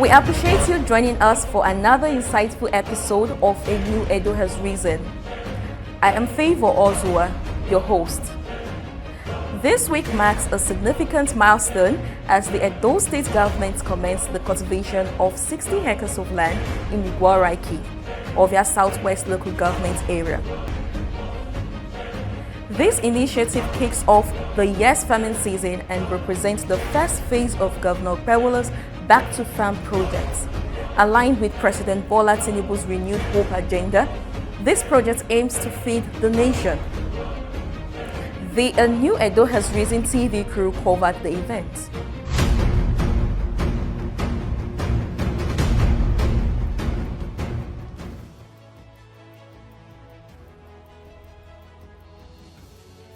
We appreciate you joining us for another insightful episode of A New Edo Has Risen. I am Favor Ozua, your host. This week marks a significant milestone as the Edo State government commenced the cultivation of 60 hectares of land in Igboaraiki, Ovia Southwest local government area. This initiative kicks off the year's farming season and represents the first phase of Governor Okpebholo's Back to Farm project. Aligned with President Bola Tinubu's renewed hope agenda, this project aims to feed the nation. The A New Edo Has Risen TV crew covered the event.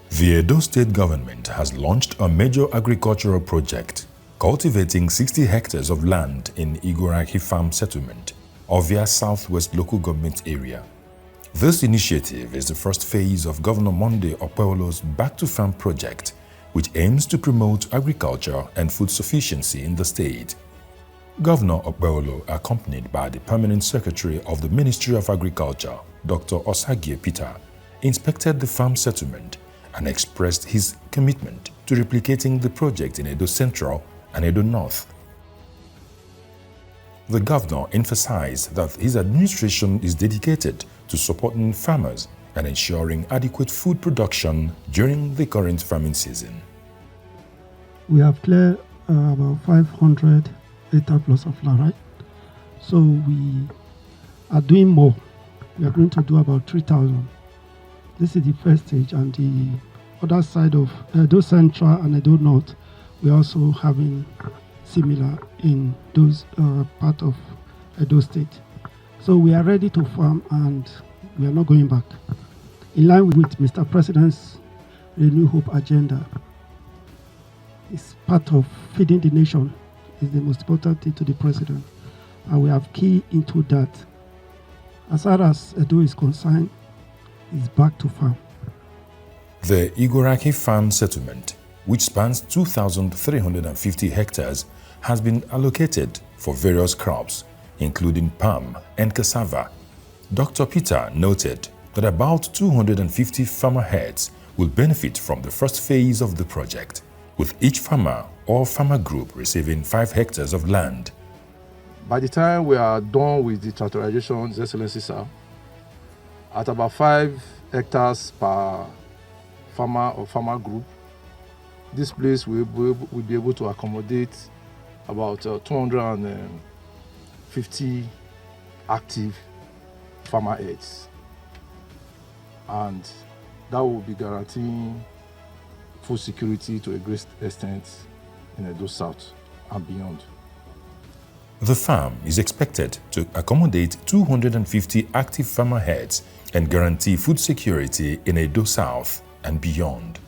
The Edo State government has launched a major agricultural project, cultivating 60 hectares of land in Igboaraiki Farm Settlement, Ovia Southwest local government area. This initiative is the first phase of Governor Monday Okpebholo's Back to Farm project, which aims to promote agriculture and food sufficiency in the state. Governor Okpebholo, accompanied by the Permanent Secretary of the Ministry of Agriculture, Dr. Osagie Peter, inspected the farm settlement and expressed his commitment to replicating the project in Edo Central and Edo North. The governor emphasized that his administration is dedicated to supporting farmers and ensuring adequate food production during the current farming season. We have cleared about 500 hectares plus of land, right? So we are doing more. We are going to do about 3,000. This is the first stage, and the other side of Edo Central and Edo North, we're also having similar in those part of Edo State. So we are ready to farm and we are not going back. In line with Mr. President's Renew Hope agenda, it's part of feeding the nation is the most important thing to the President. And we have key into that. As far as Edo is concerned, it's back to farm. The Igboaraiki Farm Settlement, which spans 2,350 hectares, has been allocated for various crops, including palm and cassava. Dr. Peter noted that about 250 farmer heads will benefit from the first phase of the project, with each farmer or farmer group receiving 5 hectares of land. By the time we are done with the tractorization, His Excellency Sir, at about 5 hectares per farmer or farmer group, this place will be able to accommodate about 250 active farmer heads, and that will be guaranteeing food security to a great extent in Edo South and beyond. The farm is expected to accommodate 250 active farmer heads and guarantee food security in Edo South and beyond.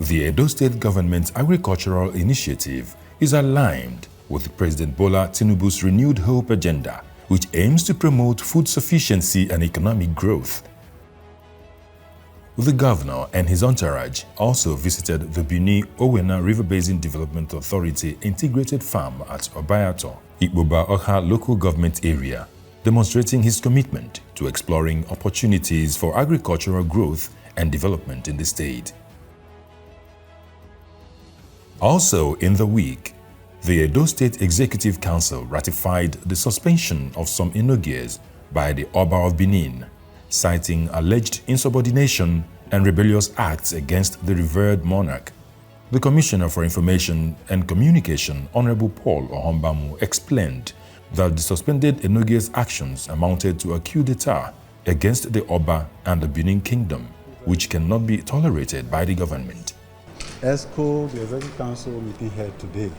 The Edo State government's agricultural initiative is aligned with President Bola Tinubu's renewed hope agenda, which aims to promote food sufficiency and economic growth. The governor and his entourage also visited the Bini Owena River Basin Development Authority integrated farm at Obayato, Ikpoba Oha local government area, demonstrating his commitment to exploring opportunities for agricultural growth and development in the state. Also in the week, the Edo State Executive Council ratified the suspension of some enogies by the Oba of Benin, citing alleged insubordination and rebellious acts against the revered monarch. The Commissioner for Information and Communication, Honorable Paul Ohombamu, explained that the suspended enogies' actions amounted to a coup d'etat against the Oba and the Benin Kingdom, which cannot be tolerated by the government. ESCO, the Executive Council meeting here today,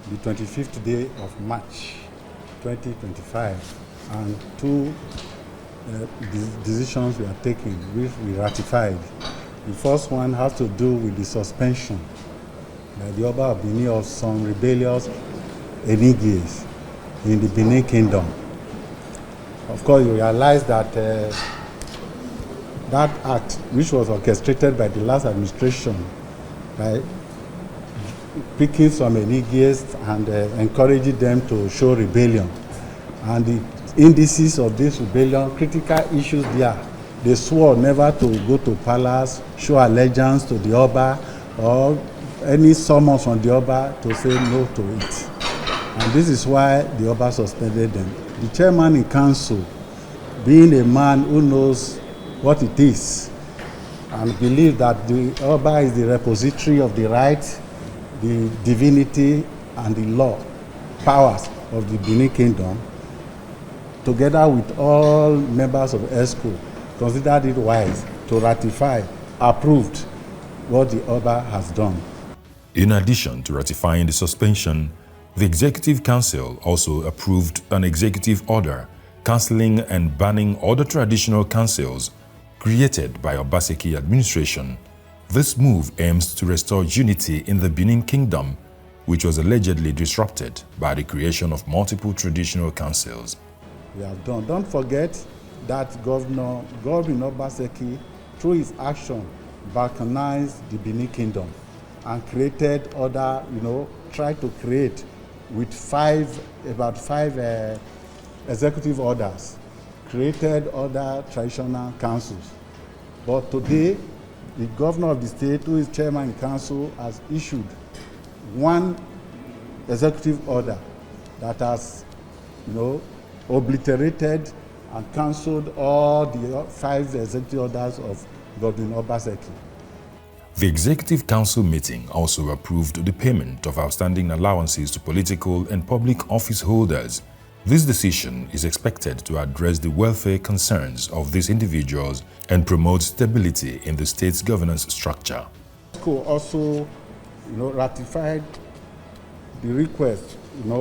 the 25th day of March 2025, and 2 decisions we are taking, which we ratified. The first one has to do with the suspension by the Oba of Benin of some rebellious enigies in the Benin Kingdom. Of course, you realize that that act, which was orchestrated by the last administration, by picking some Enigies and encouraging them to show rebellion. And the indices of this rebellion, critical issues there, they swore never to go to palace, show allegiance to the Oba, or any summons from the Oba to say no to it. And this is why the Oba suspended them. The chairman in council, being a man who knows what it is, and believe that the Oba is the repository of the right, the divinity, and the law, powers of the Benin Kingdom, together with all members of ESCO, considered it wise to ratify, approved what the Oba has done. In addition to ratifying the suspension, the Executive Council also approved an executive order cancelling and banning other traditional councils created by Obaseki administration. This move aims to restore unity in the Benin Kingdom, which was allegedly disrupted by the creation of multiple traditional councils. We have done. Don't forget that Governor Godwin Obaseki, through his action, balkanized the Benin Kingdom and created other, tried to create with about five executive orders, created other traditional councils. But today, the governor of the state, who is chairman in council, has issued one executive order that has, obliterated and cancelled all the five executive orders of Godwin Obaseki. The Executive Council meeting also approved the payment of outstanding allowances to political and public office holders. This decision is expected to address the welfare concerns of these individuals and promote stability in the state's governance structure. ESCO also, ratified the request,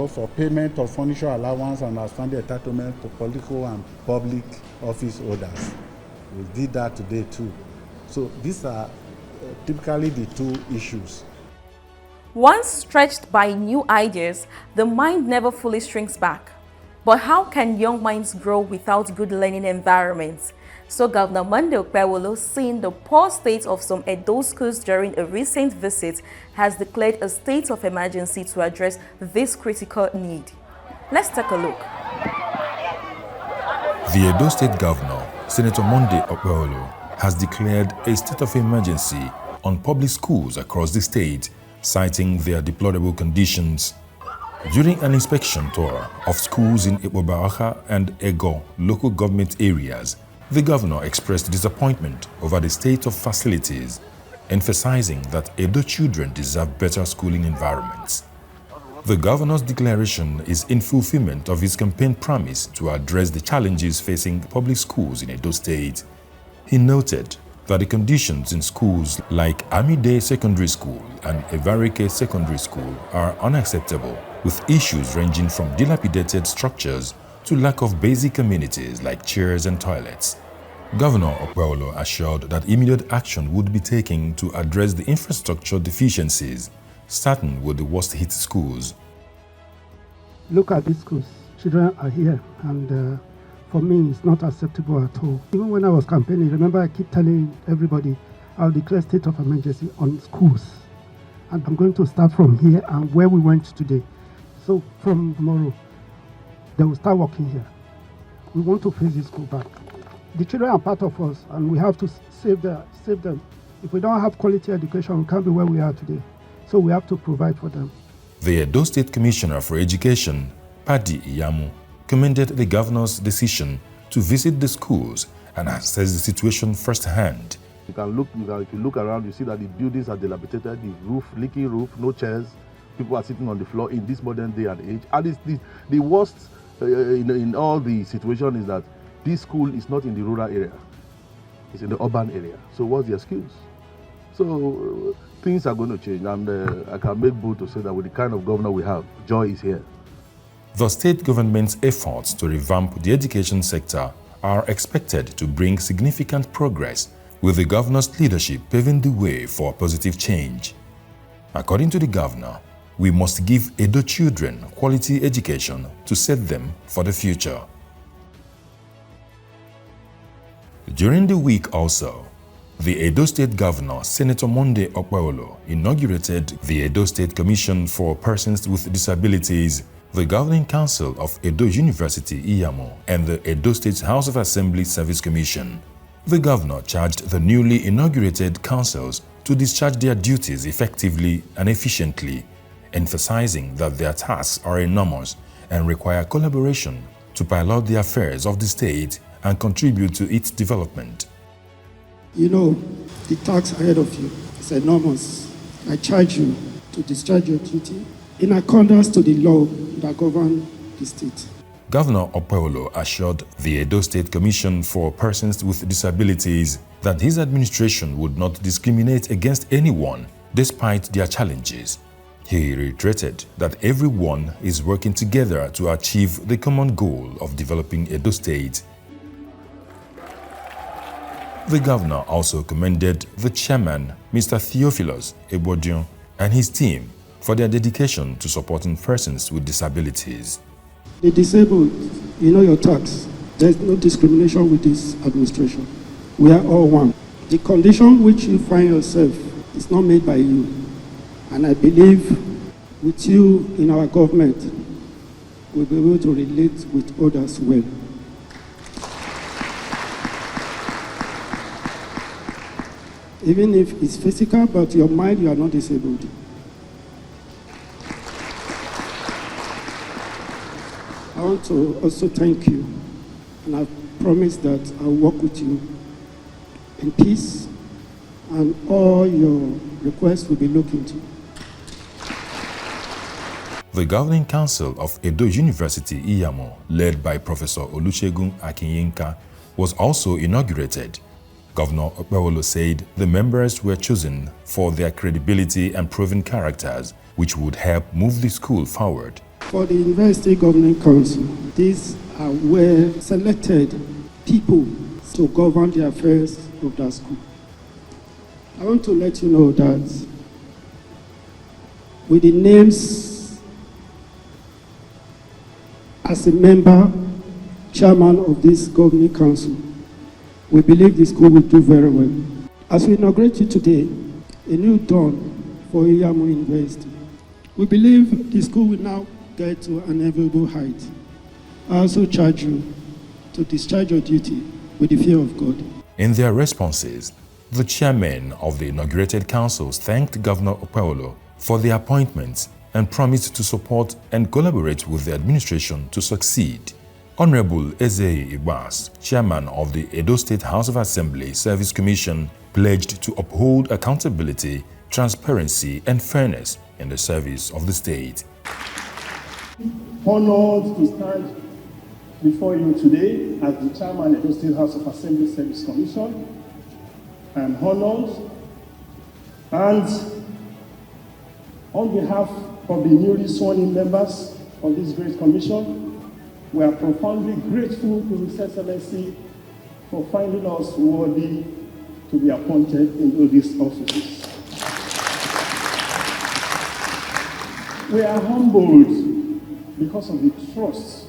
for payment of furniture allowance and outstanding entitlement to political and public office holders. We did that today too. So these are typically the two issues. Once stretched by new ideas, the mind never fully shrinks back. But how can young minds grow without good learning environments? So Governor Monday Okpebholo, seeing the poor state of some Edo schools during a recent visit, has declared a state of emergency to address this critical need. Let's take a look. The Edo State Governor, Senator Monday Okpebholo, has declared a state of emergency on public schools across the state, citing their deplorable conditions. During an inspection tour of schools in Ikpoba-Okha and Ego local government areas, the governor expressed disappointment over the state of facilities, emphasizing that Edo children deserve better schooling environments. The governor's declaration is in fulfillment of his campaign promise to address the challenges facing public schools in Edo State. He noted that the conditions in schools like Amide Secondary School and Evarike Secondary School are unacceptable, with issues ranging from dilapidated structures to lack of basic amenities like chairs and toilets. Governor Okpebholo assured that immediate action would be taken to address the infrastructure deficiencies, starting with the worst-hit schools. Look at these schools. Children are here, and for me, it's not acceptable at all. Even when I was campaigning, remember I keep telling everybody I'll declare state of emergency on schools. And I'm going to start from here and where we went today. So from tomorrow, they will start working here. We want to face this school back. The children are part of us, and we have to save them. If we don't have quality education, we can't be where we are today. So we have to provide for them. The Edo State Commissioner for Education, Padi Iyamu, commended the governor's decision to visit the schools and assess the situation firsthand. If you look around, you see that the buildings are dilapidated, the roof, leaking roof, no chairs. People are sitting on the floor in this modern day and age. And the worst in all the situation is that this school is not in the rural area. It's in the urban area. So what's the excuse? So things are going to change, and I can make bold to say that with the kind of governor we have, joy is here. The state government's efforts to revamp the education sector are expected to bring significant progress, with the governor's leadership paving the way for positive change. According to the governor, we must give Edo children quality education to set them for the future. During the week also, The Edo State Governor, Senator Monday Okpebholo, inaugurated the Edo State Commission for Persons with Disabilities, the Governing Council of Edo University, IYAMO, and the Edo State House of Assembly Service Commission. The governor charged the newly inaugurated councils to discharge their duties effectively and efficiently, emphasizing that their tasks are enormous and require collaboration to pilot the affairs of the state and contribute to its development. You know, the task ahead of you is enormous. I charge you to discharge your duty in accordance to the law that governs the state. Governor Okpebholo assured the Edo State Commission for Persons with Disabilities that his administration would not discriminate against anyone despite their challenges. He reiterated that everyone is working together to achieve the common goal of developing Edo State. The governor also commended the chairman, Mr. Theophilus Ebodion, and his team for their dedication to supporting persons with disabilities. The disabled, you know your tax. There's no discrimination with this administration. We are all one. The condition which you find yourself is not made by you. And I believe with you in our government, we'll be able to relate with others well. Even if it's physical, but your mind, you are not disabled. I want to also thank you, and I promise that I'll work with you in peace, and all your requests will be looked into. The Governing Council of Edo University, IYAMO, led by Professor Olusegun Akinyinka, was also inaugurated. Governor Okpebholo said the members were chosen for their credibility and proven characters, which would help move the school forward. For the University Governing Council, these are well-selected people to govern the affairs of that school. I want to let you know that with the names as a member, chairman of this Governing Council, we believe the school will do very well. As we inaugurate it today, a new dawn for IYAMO University. We believe the school will now get to an enviable height. I also charge you to discharge your duty with the fear of God. In their responses, the chairmen of the inaugurated councils thanked Governor Okpebholo for the appointments and promised to support and collaborate with the administration to succeed. Honorable Ezei Ibas, chairman of the Edo State House of Assembly Service Commission, pledged to uphold accountability, transparency, and fairness in the service of the state. Honored to stand before you today as the chairman of the Edo State House of Assembly Service Commission. I am honored, and on behalf of the newly sworn-in members of this great commission, we are profoundly grateful to His Excellency for finding us worthy to be appointed into these offices. We are humbled because of the trust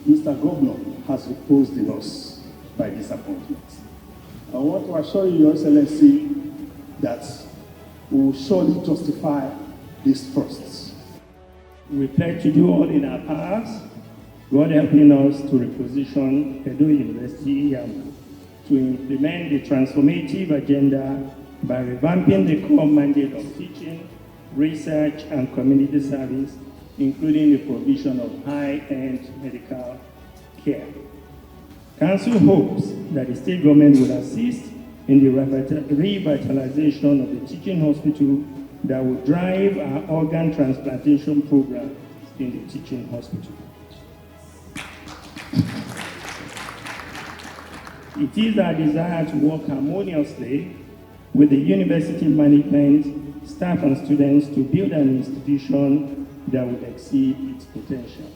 Mr. Governor has reposed in us by this appointment. I want to assure you, Your Excellency, that we will surely justify these trusts. We pledge to do all in our powers, God helping us to reposition Edo University IYAMO to implement the transformative agenda by revamping the core mandate of teaching, research, and community service, including the provision of high-end medical care. Council hopes that the state government will assist in the revitalization of the teaching hospital that will drive our organ transplantation program in the teaching hospital. It is our desire to work harmoniously with the university management, staff, and students to build an institution that will exceed its potential.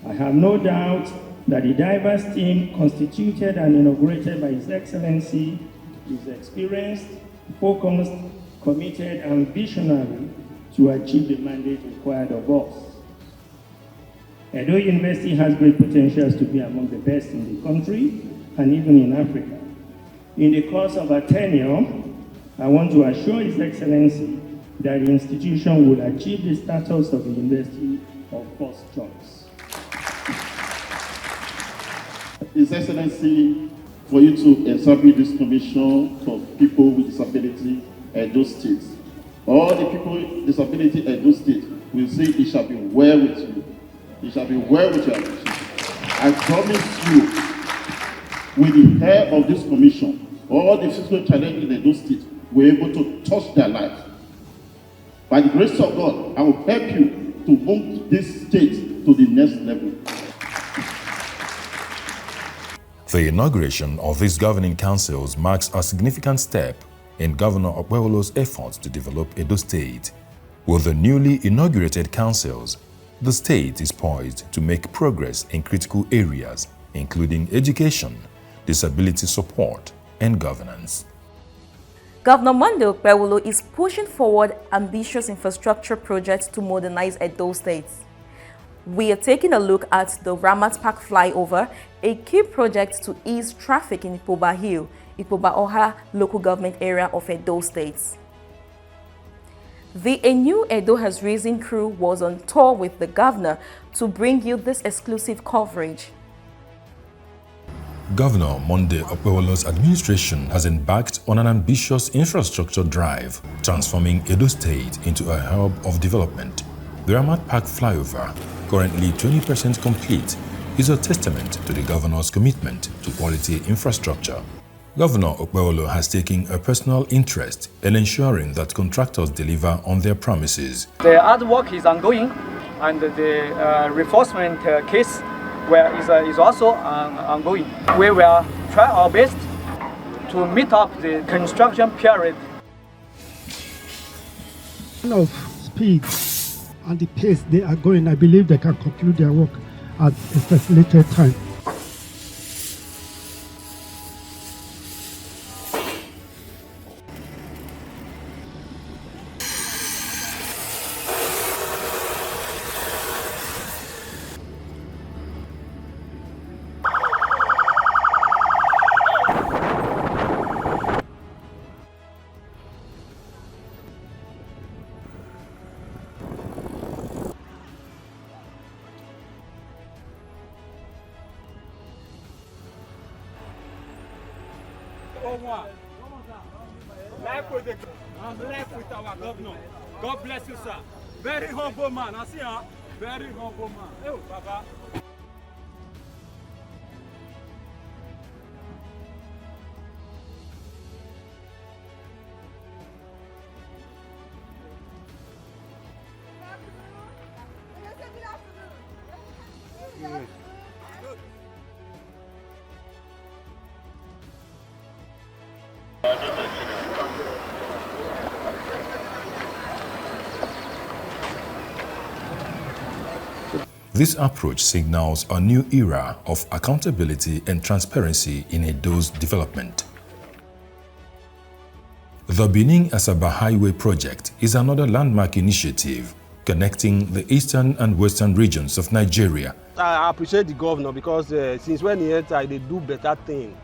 I have no doubt that the diverse team constituted and inaugurated by His Excellency is experienced, focused, committed, and visionary to achieve the mandate required of us. Edo University has great potentials to be among the best in the country and even in Africa. In the course of our tenure, I want to assure His Excellency that the institution will achieve the status of a university of first choice. His Excellency, for you to establish this commission for people with disability at those states. All the people with disability at those states will say it shall be well with you. It shall be well with your ambition. I promise you, with the help of this commission, all the physical challenges in those states will be able to touch their lives. By the grace of God, I will help you to move this state to the next level. The inauguration of these governing councils marks a significant step in Governor Okpebholo's efforts to develop Edo State. With the newly inaugurated councils, the state is poised to make progress in critical areas, including education, disability support, and governance. Governor Monday Okpebholo is pushing forward ambitious infrastructure projects to modernize Edo State. We are taking a look at the Ramat Park flyover, a key project to ease traffic in Ipoba Hill, Ipoba Oha local government area of Edo State. The A New Edo Has Risen crew was on tour with the governor to bring you this exclusive coverage. Governor Monday Okpebholo's administration has embarked on an ambitious infrastructure drive, transforming Edo State into a hub of development. The Ramat Park flyover, currently 20% complete, is a testament to the governor's commitment to quality infrastructure. Governor Okpebholo has taken a personal interest in ensuring that contractors deliver on their promises. The artwork is ongoing, and the reinforcement case is also ongoing. We will try our best to meet up the construction period. Of speed and the pace they are going, I believe they can conclude their work at a stipulated time. I'm left with our governor. God bless you, sir. Very humble man. I see, huh? Very humble man. Oh, Baba. This approach signals a new era of accountability and transparency in Edo's development. The Benin-Asaba Highway project is another landmark initiative connecting the eastern and western regions of Nigeria. I appreciate the governor because since when he entered, they do better things.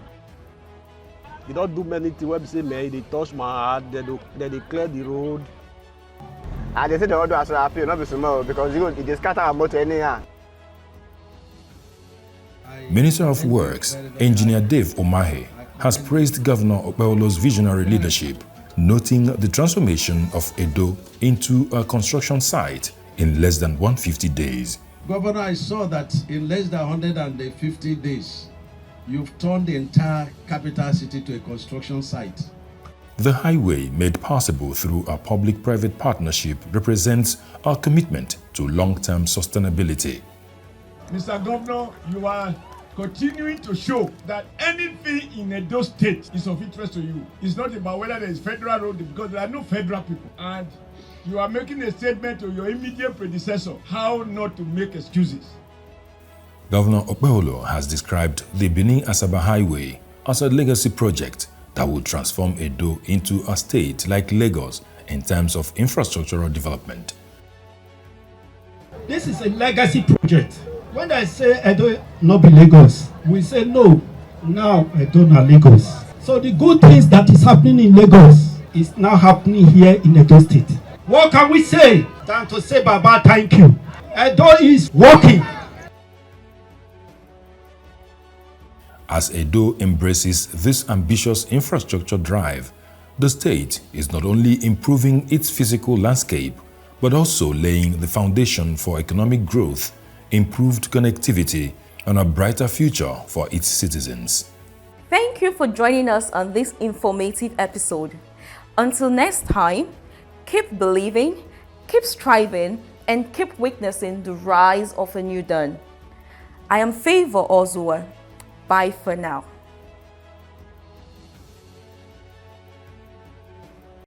They don't do many things. When they say, man, they touch my heart, they clear the road. And they say the order as I feel, not be small, because it just scatter about anyhow. Minister of Works, Engineer Dave Umahi, has praised Governor Okpebholo's visionary leadership, noting the transformation of Edo into a construction site in less than 150 days. Governor, I saw that in less than 150 days, you've turned the entire capital city to a construction site. The highway, made possible through a public-private partnership, represents our commitment to long-term sustainability. Mr. Governor, you are continuing to show that anything in Edo State is of interest to you. It's not about whether there is federal road, because there are no federal people. And you are making a statement to your immediate predecessor how not to make excuses. Governor Okpebholo has described the Benin-Asaba Highway as a legacy project that will transform Edo into a state like Lagos in terms of infrastructural development. This is a legacy project. When I say Edo not be Lagos, we say no, now Edo na Lagos. So the good things that is happening in Lagos is now happening here in Edo State. What can we say than to say, Baba, thank you. Edo is working. As Edo embraces this ambitious infrastructure drive, the state is not only improving its physical landscape, but also laying the foundation for economic growth, improved connectivity, and a brighter future for its citizens. Thank you for joining us on this informative episode. Until next time, keep believing, keep striving, and keep witnessing the rise of a new dawn. I am Favor Ozua. Bye for now.